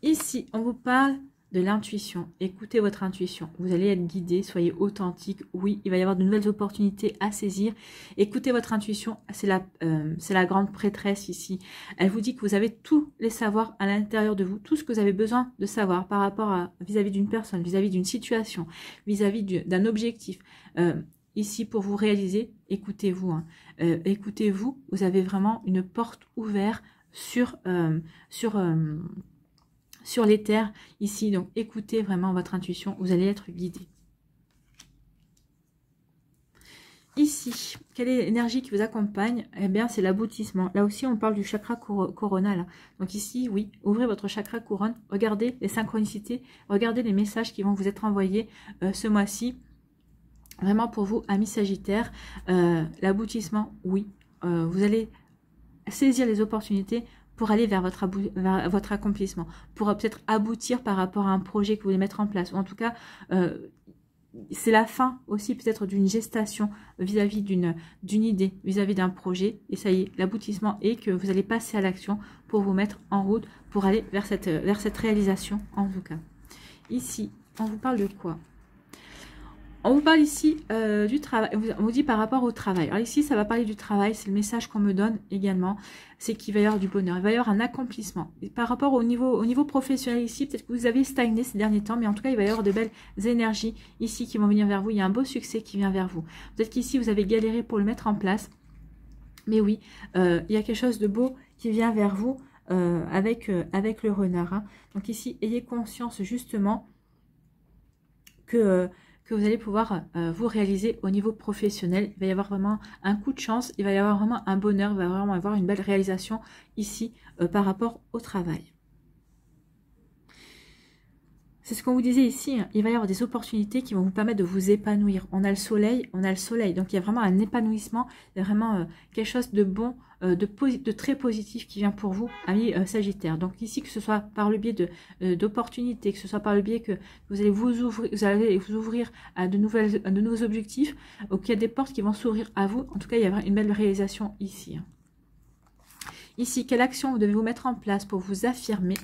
Ici, on vous parle de l'intuition. Écoutez votre intuition. Vous allez être guidé, soyez authentique. Oui, il va y avoir de nouvelles opportunités à saisir. Écoutez votre intuition. C'est la grande prêtresse ici. Elle vous dit que vous avez tous les savoirs à l'intérieur de vous, tout ce que vous avez besoin de savoir par rapport à vis-à-vis d'une personne, vis-à-vis d'une situation, vis-à-vis d'un objectif. Ici, pour vous réaliser, écoutez-vous. Hein. Écoutez-vous. Vous avez vraiment une porte ouverte sur les terres ici. Donc écoutez vraiment votre intuition, vous allez être guidé. Ici, quelle est l'énergie qui vous accompagne? Eh bien, c'est l'aboutissement. Là aussi, on parle du chakra coronal. Donc ici, oui, ouvrez votre chakra couronne, regardez les synchronicités, regardez les messages qui vont vous être envoyés ce mois-ci. Vraiment pour vous, amis Sagittaires, l'aboutissement, oui. Vous allez saisir les opportunités pour aller vers votre accomplissement, pour peut-être aboutir par rapport à un projet que vous voulez mettre en place. Ou en tout cas, c'est la fin aussi peut-être d'une gestation vis-à-vis d'une idée, vis-à-vis d'un projet. Et ça y est, l'aboutissement est que vous allez passer à l'action pour vous mettre en route, pour aller vers cette réalisation en tout cas. Ici, on vous parle de quoi? On vous parle ici du travail, on vous dit par rapport au travail. Alors ici, ça va parler du travail, c'est le message qu'on me donne également, c'est qu'il va y avoir du bonheur, il va y avoir un accomplissement. Et par rapport au niveau professionnel ici, peut-être que vous avez stagné ces derniers temps, mais en tout cas, il va y avoir de belles énergies ici qui vont venir vers vous. Il y a un beau succès qui vient vers vous. Peut-être qu'ici, vous avez galéré pour le mettre en place, mais oui, il y a quelque chose de beau qui vient vers vous avec le renard. Hein. Donc ici, ayez conscience justement que vous allez pouvoir vous réaliser au niveau professionnel. Il va y avoir vraiment un coup de chance, il va y avoir vraiment un bonheur, il va vraiment y avoir une belle réalisation ici par rapport au travail. C'est ce qu'on vous disait ici, hein. Il va y avoir des opportunités qui vont vous permettre de vous épanouir. On a le soleil, donc il y a vraiment un épanouissement, il y a vraiment quelque chose de bon, de très positif qui vient pour vous, amis Sagittaires. Donc ici, que ce soit par le biais d'opportunités, que ce soit par le biais que vous allez vous ouvrir à de nouveaux objectifs, ou qu'il y a des portes qui vont s'ouvrir à vous. En tout cas, il y a une belle réalisation ici. Hein. Ici, quelle action vous devez vous mettre en place pour vous affirmer?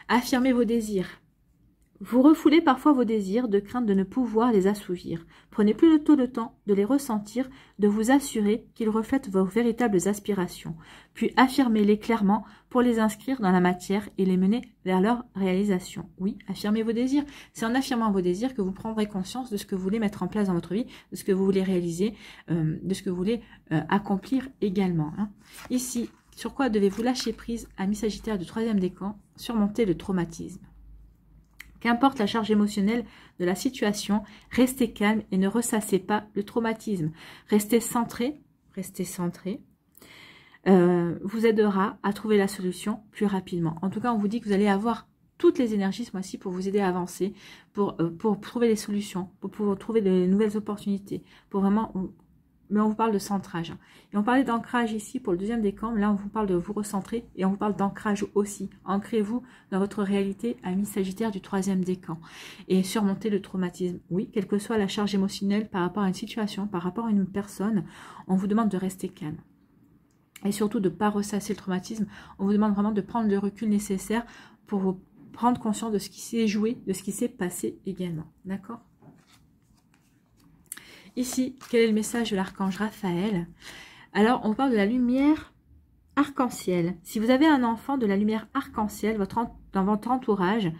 Affirmez vos désirs. Vous refoulez parfois vos désirs de crainte de ne pouvoir les assouvir. Prenez plutôt le temps de les ressentir, de vous assurer qu'ils reflètent vos véritables aspirations. Puis affirmez-les clairement pour les inscrire dans la matière et les mener vers leur réalisation. Oui, affirmez vos désirs. C'est en affirmant vos désirs que vous prendrez conscience de ce que vous voulez mettre en place dans votre vie, de ce que vous voulez réaliser, de ce que vous voulez accomplir également. Hein. Ici, sur quoi devez-vous lâcher prise, amis Sagittaires du troisième décan? Surmonter le traumatisme. Qu'importe la charge émotionnelle de la situation, restez calme et ne ressassez pas le traumatisme. Restez centré vous aidera à trouver la solution plus rapidement. En tout cas, on vous dit que vous allez avoir toutes les énergies ce mois-ci pour vous aider à avancer, pour trouver les solutions, pour trouver de nouvelles opportunités, pour vraiment... Mais on vous parle de centrage. Et on parlait d'ancrage ici pour le deuxième décan. Là, on vous parle de vous recentrer et on vous parle d'ancrage aussi. Ancrez-vous dans votre réalité, amis Sagittaires du troisième décan. Et surmonter le traumatisme. Oui, quelle que soit la charge émotionnelle par rapport à une situation, par rapport à une personne, on vous demande de rester calme. Et surtout de ne pas ressasser le traumatisme. On vous demande vraiment de prendre le recul nécessaire pour vous prendre conscience de ce qui s'est joué, de ce qui s'est passé également. D'accord ? Ici, quel est le message de l'archange Raphaël? Alors, on parle de la lumière arc-en-ciel. Si vous avez un enfant de la lumière arc-en-ciel dans votre entourage,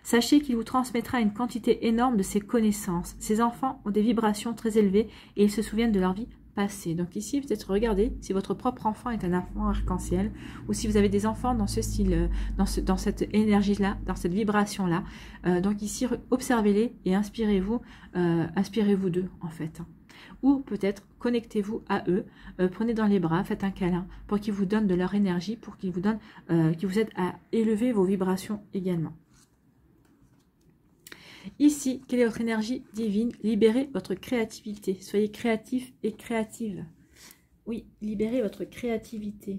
sachez qu'il vous transmettra une quantité énorme de ses connaissances. Ces enfants ont des vibrations très élevées et ils se souviennent de leur vie passé. Donc ici, peut-être regardez si votre propre enfant est un enfant arc-en-ciel ou si vous avez des enfants dans ce style, dans cette énergie-là, dans cette vibration-là. Donc ici, observez-les et inspirez-vous d'eux en fait. Ou peut-être connectez-vous à eux, prenez dans les bras, faites un câlin pour qu'ils vous donnent de leur énergie, pour qu'ils vous donnent, qu'ils vous aident à élever vos vibrations également. Ici, quelle est votre énergie divine? Libérez votre créativité. Soyez créatif et créative. Oui, libérez votre créativité.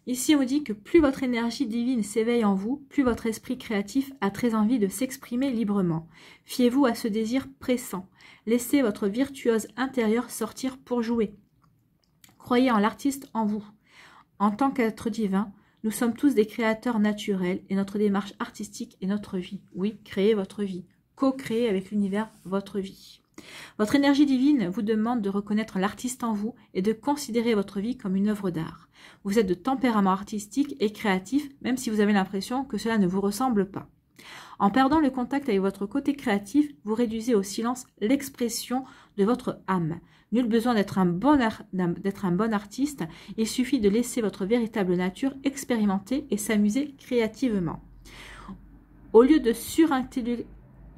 Ici, on dit que plus votre énergie divine s'éveille en vous, plus votre esprit créatif a très envie de s'exprimer librement. Fiez-vous à ce désir pressant. Laissez votre virtuose intérieure sortir pour jouer. Croyez en l'artiste en vous. En tant qu'être divin, nous sommes tous des créateurs naturels et notre démarche artistique est notre vie. Oui, créez votre vie. Co-créez avec l'univers votre vie. Votre énergie divine vous demande de reconnaître l'artiste en vous et de considérer votre vie comme une œuvre d'art. Vous êtes de tempérament artistique et créatif, même si vous avez l'impression que cela ne vous ressemble pas. En perdant le contact avec votre côté créatif, vous réduisez au silence l'expression de votre âme. Nul besoin d'être un bon artiste, il suffit de laisser votre véritable nature expérimenter et s'amuser créativement. Au lieu de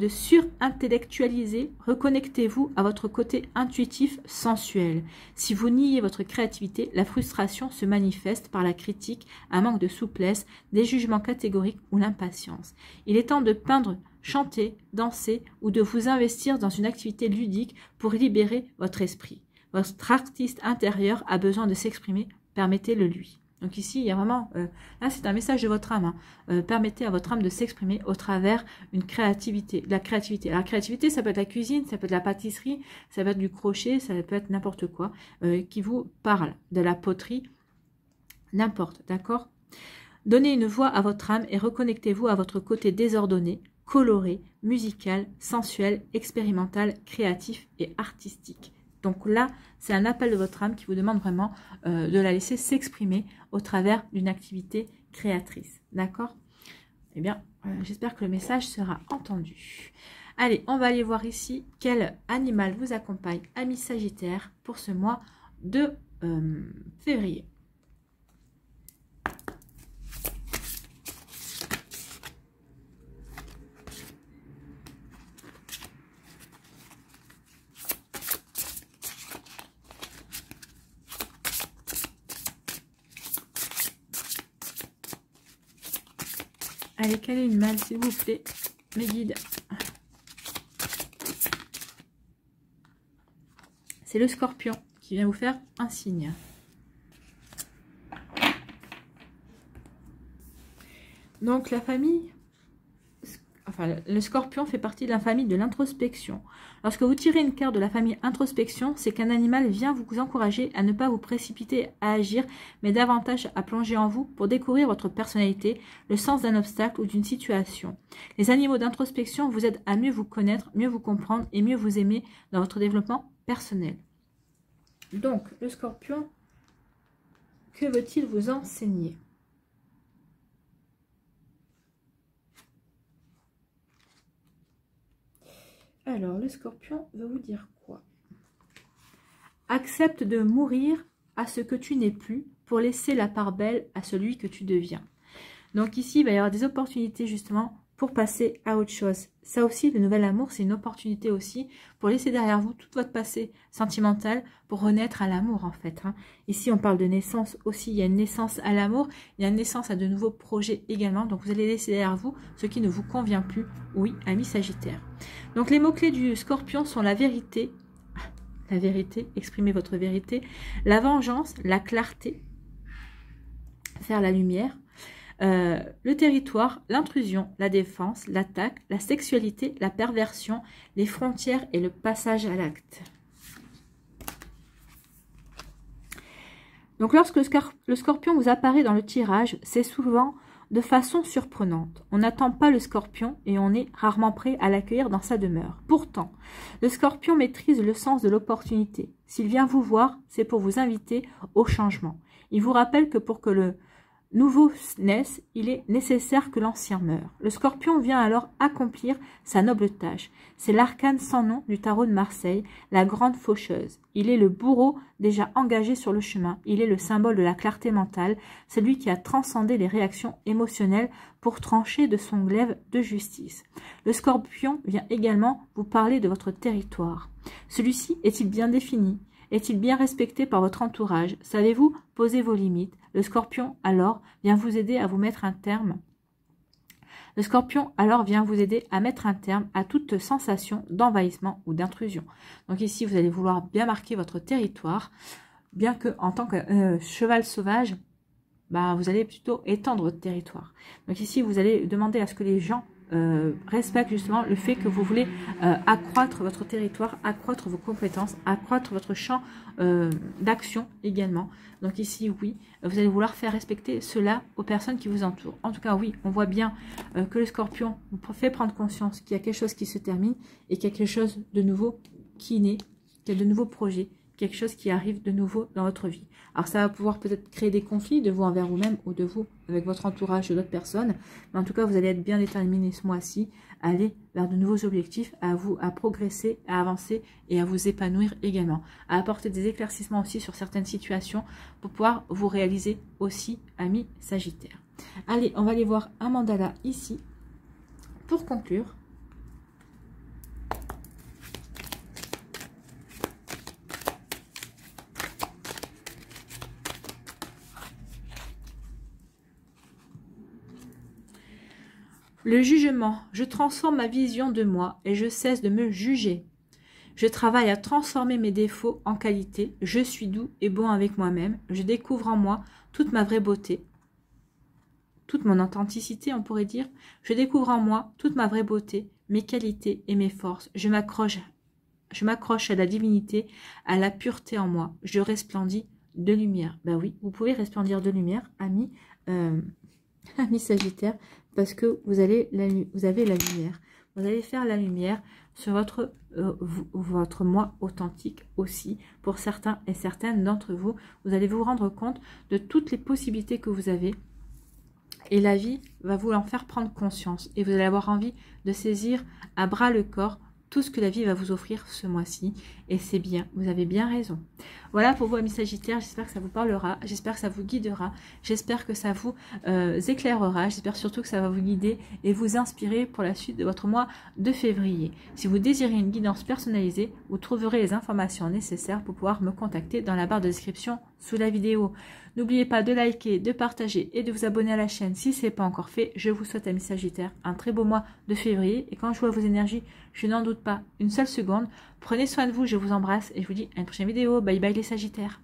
surintellectualiser, reconnectez-vous à votre côté intuitif, sensuel. Si vous niez votre créativité, la frustration se manifeste par la critique, un manque de souplesse, des jugements catégoriques ou l'impatience. Il est temps de peindre, chanter, danser ou de vous investir dans une activité ludique pour libérer votre esprit. Votre artiste intérieur a besoin de s'exprimer, permettez-le lui. Donc ici, il y a vraiment, là c'est un message de votre âme, permettez à votre âme de s'exprimer au travers une créativité, de la créativité. Alors, la créativité, ça peut être la cuisine, ça peut être la pâtisserie, ça peut être du crochet, ça peut être n'importe quoi qui vous parle, de la poterie, n'importe, d'accord? Donnez une voix à votre âme et reconnectez-vous à votre côté désordonné, coloré, musical, sensuel, expérimental, créatif et artistique. Donc là, c'est un appel de votre âme qui vous demande vraiment de la laisser s'exprimer au travers d'une activité créatrice. D'accord? Eh bien, j'espère que le message sera entendu. Allez, on va aller voir ici quel animal vous accompagne, ami Sagittaire, pour ce mois de février. Allez, quel animal, s'il vous plaît, mes guides? C'est le Scorpion qui vient vous faire un signe. Donc, la famille... Enfin, le Scorpion fait partie de la famille de l'introspection. Lorsque vous tirez une carte de la famille introspection, c'est qu'un animal vient vous encourager à ne pas vous précipiter à agir, mais davantage à plonger en vous pour découvrir votre personnalité, le sens d'un obstacle ou d'une situation. Les animaux d'introspection vous aident à mieux vous connaître, mieux vous comprendre et mieux vous aimer dans votre développement personnel. Donc, le Scorpion, que veut-il vous enseigner ? Alors, le Scorpion veut vous dire quoi? Accepte de mourir à ce que tu n'es plus pour laisser la part belle à celui que tu deviens. Donc ici, il va y avoir des opportunités justement pour passer à autre chose. Ça aussi, le nouvel amour, c'est une opportunité aussi pour laisser derrière vous tout votre passé sentimental pour renaître à l'amour en fait. Ici, on parle de naissance aussi. Il y a une naissance à l'amour, il y a une naissance à de nouveaux projets également. Donc, vous allez laisser derrière vous ce qui ne vous convient plus. Oui, ami Sagittaire. Donc, les mots-clés du Scorpion sont la vérité. La vérité, exprimer votre vérité. La vengeance, la clarté. Faire la lumière. Le territoire, l'intrusion, la défense, l'attaque, la sexualité, la perversion, les frontières et le passage à l'acte. Donc lorsque le Scorpion vous apparaît dans le tirage, c'est souvent de façon surprenante. On n'attend pas le Scorpion et on est rarement prêt à l'accueillir dans sa demeure. Pourtant, le Scorpion maîtrise le sens de l'opportunité. S'il vient vous voir, c'est pour vous inviter au changement. Il vous rappelle que pour que nouveau naisse, il est nécessaire que l'ancien meure. Le Scorpion vient alors accomplir sa noble tâche. C'est l'arcane sans nom du tarot de Marseille, la grande faucheuse. Il est le bourreau déjà engagé sur le chemin. Il est le symbole de la clarté mentale, celui qui a transcendé les réactions émotionnelles pour trancher de son glaive de justice. Le Scorpion vient également vous parler de votre territoire. Celui-ci est-il bien défini? Est-il bien respecté par votre entourage? Savez-vous poser vos limites? Le Scorpion, alors, vient vous aider à vous mettre un terme. Le Scorpion, alors, vient vous aider à mettre un terme à toute sensation d'envahissement ou d'intrusion. Donc ici, vous allez vouloir bien marquer votre territoire, bien que en tant que cheval sauvage, bah, vous allez plutôt étendre votre territoire. Donc ici, vous allez demander à ce que les gens respectent justement le fait que vous voulez accroître votre territoire, accroître vos compétences, accroître votre champ d'action également. Donc ici, oui, vous allez vouloir faire respecter cela aux personnes qui vous entourent. En tout cas, oui, on voit bien que le Scorpion vous fait prendre conscience qu'il y a quelque chose qui se termine et qu'il y a quelque chose de nouveau qui naît, qu'il y a de nouveaux projets, quelque chose qui arrive de nouveau dans votre vie. Alors ça va pouvoir peut-être créer des conflits de vous envers vous-même ou de vous avec votre entourage et d'autres personnes. Mais en tout cas, vous allez être bien déterminé ce mois-ci à aller vers de nouveaux objectifs, à progresser, à avancer et à vous épanouir également. À apporter des éclaircissements aussi sur certaines situations pour pouvoir vous réaliser aussi, amis Sagittaires. Allez, on va aller voir un mandala ici pour conclure. Le jugement, je transforme ma vision de moi et je cesse de me juger. Je travaille à transformer mes défauts en qualité. Je suis doux et bon avec moi-même. Je découvre en moi toute ma vraie beauté, toute mon authenticité, on pourrait dire. Je découvre en moi toute ma vraie beauté, mes qualités et mes forces. Je m'accroche à la divinité, à la pureté en moi. Je resplendis de lumière. Ben oui, vous pouvez resplendir de lumière, amis, amis Sagittaires, parce que vous avez la lumière. Vous allez faire la lumière sur votre moi authentique aussi. Pour certains et certaines d'entre vous, vous allez vous rendre compte de toutes les possibilités que vous avez. Et la vie va vous en faire prendre conscience. Et vous allez avoir envie de saisir à bras le corps tout ce que la vie va vous offrir ce mois-ci. Et c'est bien, vous avez bien raison. Voilà pour vous, amis Sagittaires, j'espère que ça vous parlera, j'espère que ça vous guidera, j'espère que ça vous éclairera, j'espère surtout que ça va vous guider et vous inspirer pour la suite de votre mois de février. Si vous désirez une guidance personnalisée, vous trouverez les informations nécessaires pour pouvoir me contacter dans la barre de description sous la vidéo. N'oubliez pas de liker, de partager et de vous abonner à la chaîne si ce n'est pas encore fait. Je vous souhaite, amis Sagittaires, un très beau mois de février. Et quand je vois vos énergies, je n'en doute pas une seule seconde. Prenez soin de vous, je vous embrasse et je vous dis à une prochaine vidéo. Bye bye les Sagittaires.